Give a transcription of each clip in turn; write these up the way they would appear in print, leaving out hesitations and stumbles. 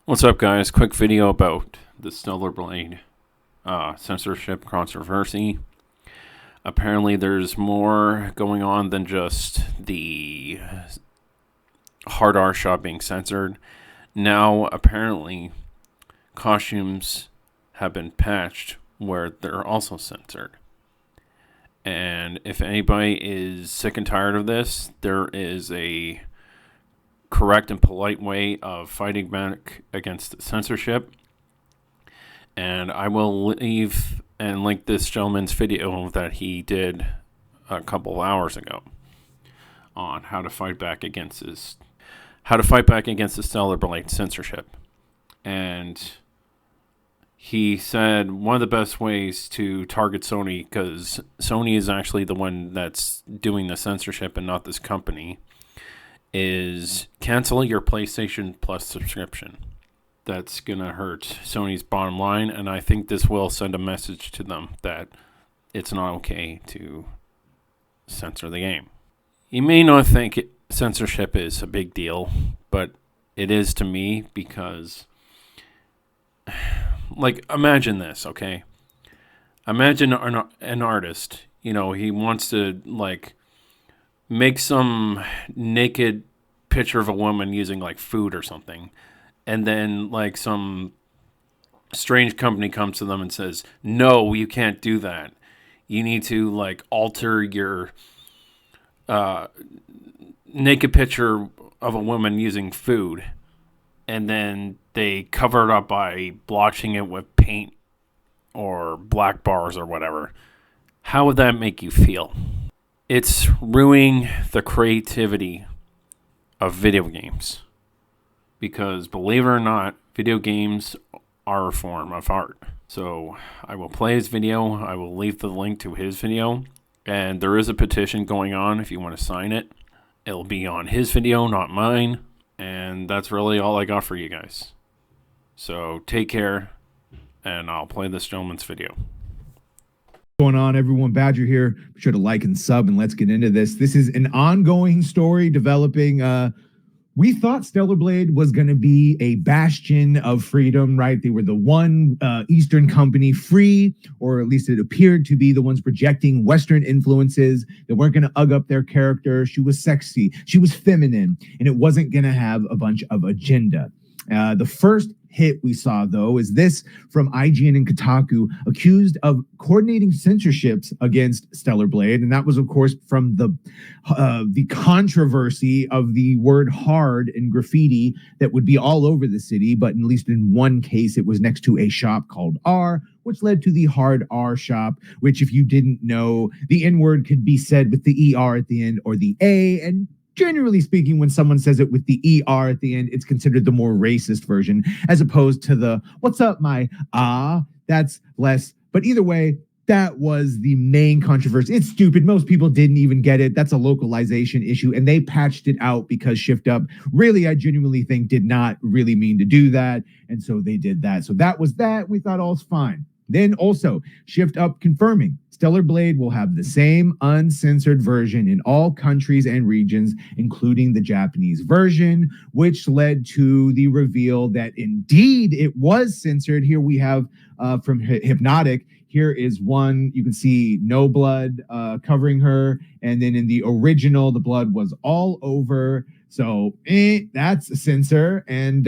What's up, guys? Quick video about the Stellar Blade censorship controversy. Apparently, there's more going on than just the hard R shop being censored. Now, apparently, costumes have been patched where they're also censored. And if anybody is sick and tired of this, there is a correct and polite way of fighting back against censorship. And I will leave and link this gentleman's video that he did a couple hours ago on how to fight back against the Stellar Blade censorship. And he said one of the best ways to target Sony, because Sony is actually the one that's doing the censorship and not this company, is cancel your PlayStation Plus subscription. That's going to hurt Sony's bottom line, and I think this will send a message to them that it's not okay to censor the game. You may not think censorship is a big deal, but it is to me because, like, imagine this, okay? Imagine an artist, he wants to, make some naked picture of a woman using, food or something. And then, some strange company comes to them and says, no, you can't do that. You need to, alter your naked picture of a woman using food. And then they cover it up by blotching it with paint or black bars or whatever. How would that make you feel? It's ruining the creativity of video games. Because, believe it or not, video games are a form of art. So, I will play his video. I will leave the link to his video. And there is a petition going on if you want to sign it. It'll be on his video, not mine. And that's really all I got for you guys. So, take care. And I'll play this gentleman's video. Going on, everyone? Badger here. Be sure to like and sub, and let's get into this. This is an ongoing story developing. We thought Stellar Blade was going to be a bastion of freedom, right? They were the one Eastern company free, or at least it appeared to be the ones projecting Western influences. They weren't going to ug up their character. She was sexy. She was feminine, and it wasn't going to have a bunch of agenda. The first hit we saw, though, is this from IGN and Kotaku, accused of coordinating censorships against Stellar Blade. And that was, of course, from the controversy of the word hard in graffiti that would be all over the city. But at least in one case, it was next to a shop called R, which led to the hard R shop, which, if you didn't know, the N word could be said with the ER at the end or the A. And generally speaking, when someone says it with the ER at the end, it's considered the more racist version, as opposed to the what's up, my that's less. But either way, that was the main controversy. It's stupid. Most people didn't even get it. That's a localization issue, and they patched it out because Shift Up really, I genuinely think, did not really mean to do that. And so they did that. So that was that. We thought all's fine. Then also, Shift Up confirming Stellar Blade will have the same uncensored version in all countries and regions, including the Japanese version, which led to the reveal that indeed it was censored. Here we have from Hypnotic. Here is one. You can see no blood covering her. And then in the original, the blood was all over. So that's a censor, and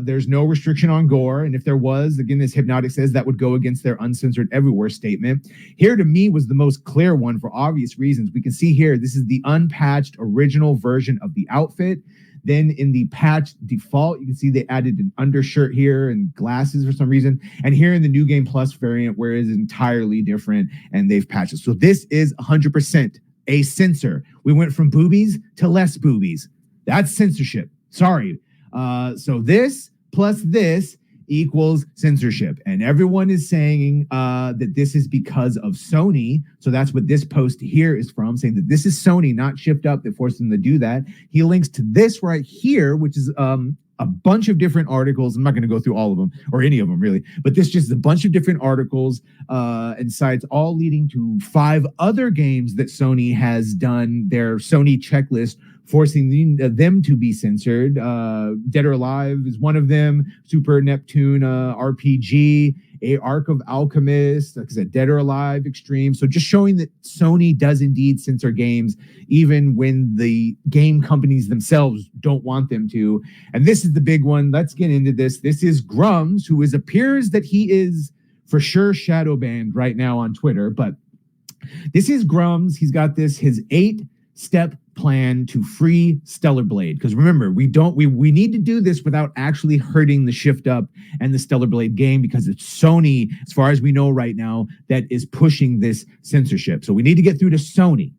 there's no restriction on gore. And if there was, again, this Hypnotic says that would go against their uncensored everywhere statement. Here, to me, was the most clear one for obvious reasons. We can see here, this is the unpatched original version of the outfit. Then in the patched default, you can see they added an undershirt here and glasses for some reason. And here in the New Game Plus variant, where it is entirely different, and they've patched it. So this is 100% a censor. We went from boobies to less boobies. That's censorship. Sorry. So this plus this equals censorship. And everyone is saying that this is because of Sony. So that's what this post here is from, saying that this is Sony, not Shift Up, that forced them to do that. He links to this right here, which is a bunch of different articles. I'm not going to go through all of them or any of them really, but this just is a bunch of different articles and sites, all leading to 5 other games that Sony has done their Sony checklist forcing them to be censored. Dead or Alive is one of them. Super Neptune RPG, a Arc of Alchemist, like I said, Dead or Alive Extreme. So just showing that Sony does indeed censor games, even when the game companies themselves don't want them to. And this is the big one. Let's get into this. This is Grums, who appears that he is for sure shadow banned right now on Twitter, but this is Grums. He's got his 8-step plan to free Stellar Blade. Because remember, we need to do this without actually hurting the Shift Up and the Stellar Blade game, because it's Sony, as far as we know right now, that is pushing this censorship. So we need to get through to Sony.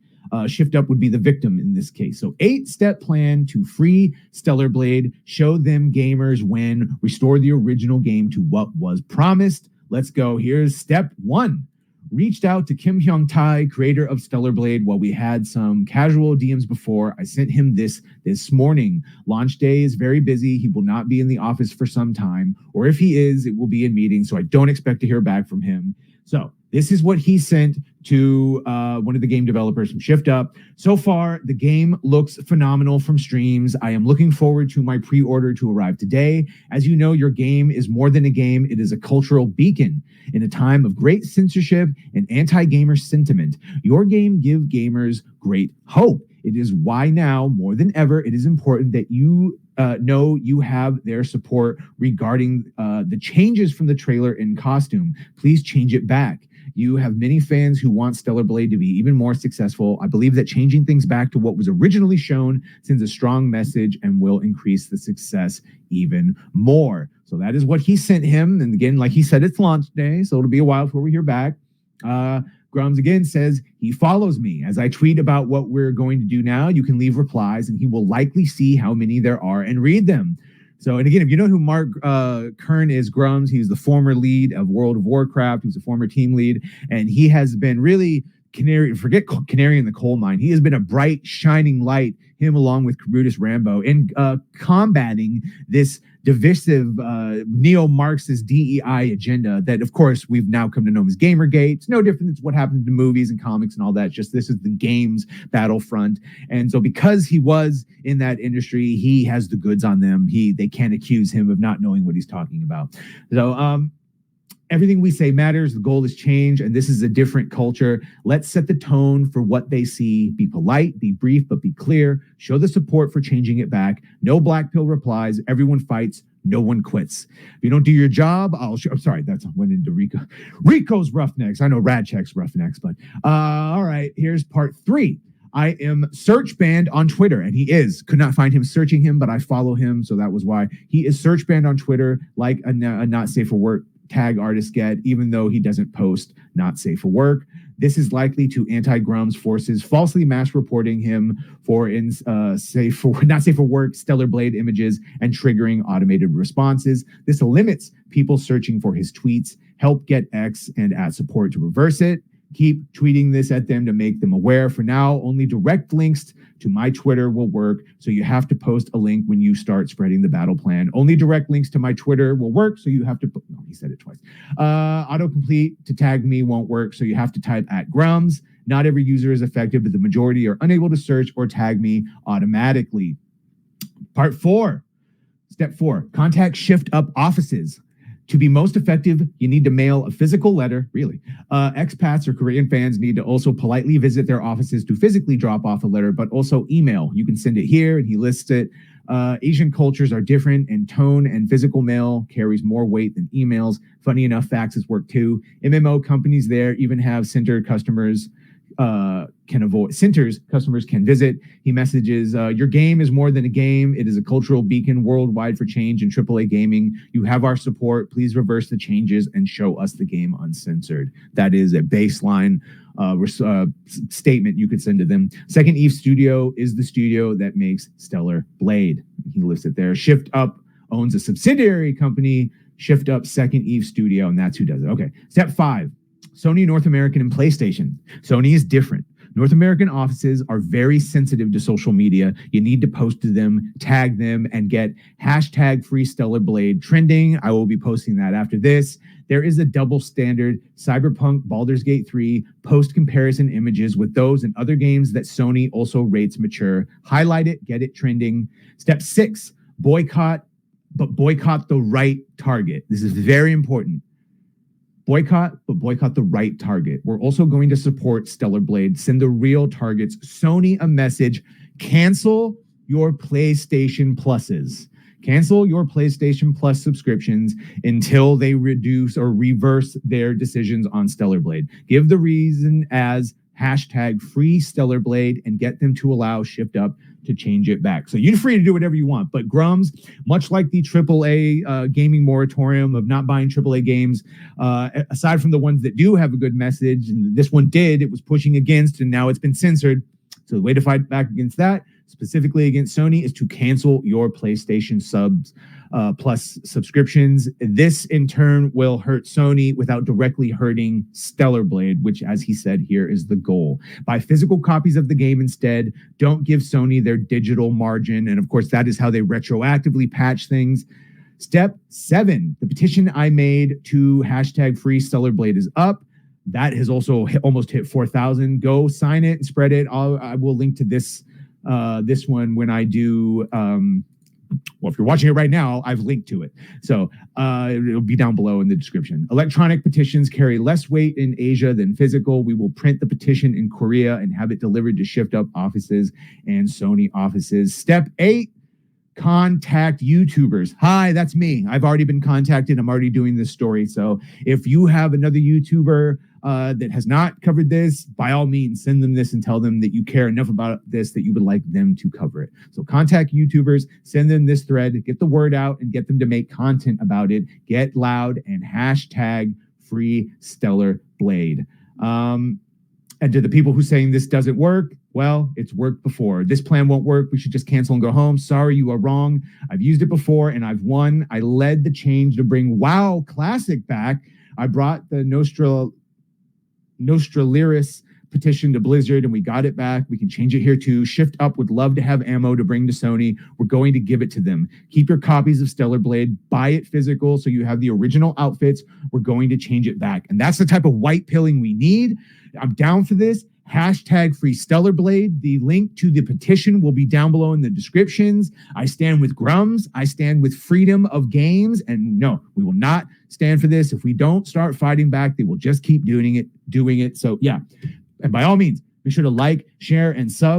Shift Up would be the victim in this case. So 8-step plan to free Stellar Blade, show them gamers when, restore the original game to what was promised. Let's go. Here's step 1. Reached out to Kim Hyung-tae, creator of Stellar Blade, while we had some casual DMs before. I sent him this morning. Launch day is very busy. He will not be in the office for some time, or if he is, it will be in meetings, so I don't expect to hear back from him. So this is what he sent to one of the game developers from Shift Up. So far, the game looks phenomenal from streams. I am looking forward to my pre-order to arrive today. As you know, your game is more than a game. It is a cultural beacon. In a time of great censorship and anti-gamer sentiment, your game gives gamers great hope. It is why now, more than ever, it is important that you know you have their support regarding the changes from the trailer and costume. Please change it back. You have many fans who want Stellar Blade to be even more successful. I believe that changing things back to what was originally shown sends a strong message and will increase the success even more. So that is what he sent him. And again, like he said, it's launch day, so it'll be a while before we hear back. Grums again says he follows me. As I tweet about what we're going to do now, you can leave replies and he will likely see how many there are and read them. So, and again, if you know who Mark Kern is, Grums, he's the former lead of World of Warcraft. He's a former team lead, and he has been really canary in the coal mine. He has been a bright, shining light, him along with Brutus Rambo, in combating this divisive neo-Marxist DEI agenda that, of course, we've now come to know as Gamergate. It's no different than what happened to movies and comics and all that. Just this is the games battlefront. And so because he was in that industry, he has the goods on them. They can't accuse him of not knowing what he's talking about. So everything we say matters. The goal is change, and this is a different culture. Let's set the tone for what they see. Be polite, be brief, but be clear. Show the support for changing it back. No black pill replies. Everyone fights. No one quits. If you don't do your job, I'm sorry, that's went into Rico. Rico's Roughnecks. I know Radcheck's Roughnecks, but all right, here's part 3. I am search banned on Twitter, and he is. Could not find him searching him, but I follow him, so that was why. He is search banned on Twitter, like a not safe for work tag artist get, even though he doesn't post not safe for work. This is likely to anti-Grums forces falsely mass reporting him for not safe for work Stellar Blade images and triggering automated responses. This limits people searching for his tweets. Help get X and add support to reverse it. Keep tweeting this at them to make them aware. For now, only direct links to my Twitter will work, so you have to post a link when you start spreading the battle plan. Only direct links to my Twitter will work, so you have to... No, he said it twice. Autocomplete to tag me won't work, so you have to type @Grums. Not every user is affected, but the majority are unable to search or tag me automatically. Part 4. Step 4. Contact Shift Up offices. To be most effective, you need to mail a physical letter, really. Expats or Korean fans need to also politely visit their offices to physically drop off a letter, but also email. You can send it here, and he lists it. Asian cultures are different, and tone and physical mail carries more weight than emails. Funny enough, faxes work too. MMO companies there even have center customers customers can visit. He messages, your game is more than a game. It is a cultural beacon worldwide for change in AAA gaming. You have our support. Please reverse the changes and show us the game uncensored. That is a baseline statement you could send to them. Second Eve Studio is the studio that makes Stellar Blade. He lists it there. Shift Up owns a subsidiary company, Shift Up Second Eve Studio, and that's who does it. Okay, step 5. Sony North American and PlayStation. Sony is different. North American offices are very sensitive to social media. You need to post to them, tag them, and get hashtag Free Stellar Blade trending. I will be posting that after this. There is a double standard. Cyberpunk Baldur's Gate 3 post comparison images with those and other games that Sony also rates mature. Highlight it, get it trending. Step 6, boycott, but boycott the right target. This is very important. Boycott, but boycott the right target. We're also going to support Stellar Blade. Send the real targets. Sony a message. Cancel your PlayStation Pluses. Cancel your PlayStation Plus subscriptions until they reduce or reverse their decisions on Stellar Blade. Give the reason as hashtag Free Stellar Blade and get them to allow Shift Up to change it back. So you're free to do whatever you want. But Grums, much like the AAA gaming moratorium of not buying AAA games, aside from the ones that do have a good message, and this one did, it was pushing against, and now it's been censored. So the way to fight back against that, specifically against Sony, is to cancel your PlayStation subs plus subscriptions. This in turn will hurt Sony without directly hurting Stellar Blade, which, as he said here, is the goal. Buy physical copies of the game instead. Don't give Sony their digital margin. And of course, that is how they retroactively patch things. Step 7, the petition I made to hashtag Free Stellar Blade is up. That has also almost hit 4,000. Go sign it and spread it. I will link to this one when I do. Well, if you're watching it right now, I've linked to it. So it'll be down below in the description. Electronic petitions carry less weight in Asia than physical. We will print the petition in Korea and have it delivered to Shift Up offices and Sony offices. Step 8, contact YouTubers. Hi, that's me. I've already been contacted. I'm already doing this story. So if you have another YouTuber that has not covered this, by all means, send them this and tell them that you care enough about this that you would like them to cover it. So contact YouTubers, send them this thread, get the word out, and get them to make content about it. Get loud and hashtag Free Stellar Blade. And to the people who saying this doesn't work, well, it's worked before. This plan won't work. We should just cancel and go home. Sorry, you are wrong. I've used it before and I've won. I led the change to bring WoW Classic back. I brought the Nostraliris petition to Blizzard and we got it back. We can change it here too. Shift Up would love to have ammo to bring to Sony. We're going to give it to them. Keep your copies of Stellar Blade. Buy it physical so you have the original outfits. We're going to change it back. And that's the type of white pilling we need. I'm down for this. Hashtag Free Stellar Blade. The link to the petition will be down below in the descriptions. I stand with Grums. I stand with freedom of games. And no, we will not stand for this. If we don't start fighting back, they will just keep doing it. So yeah. And by all means, be sure to like, share, and sub.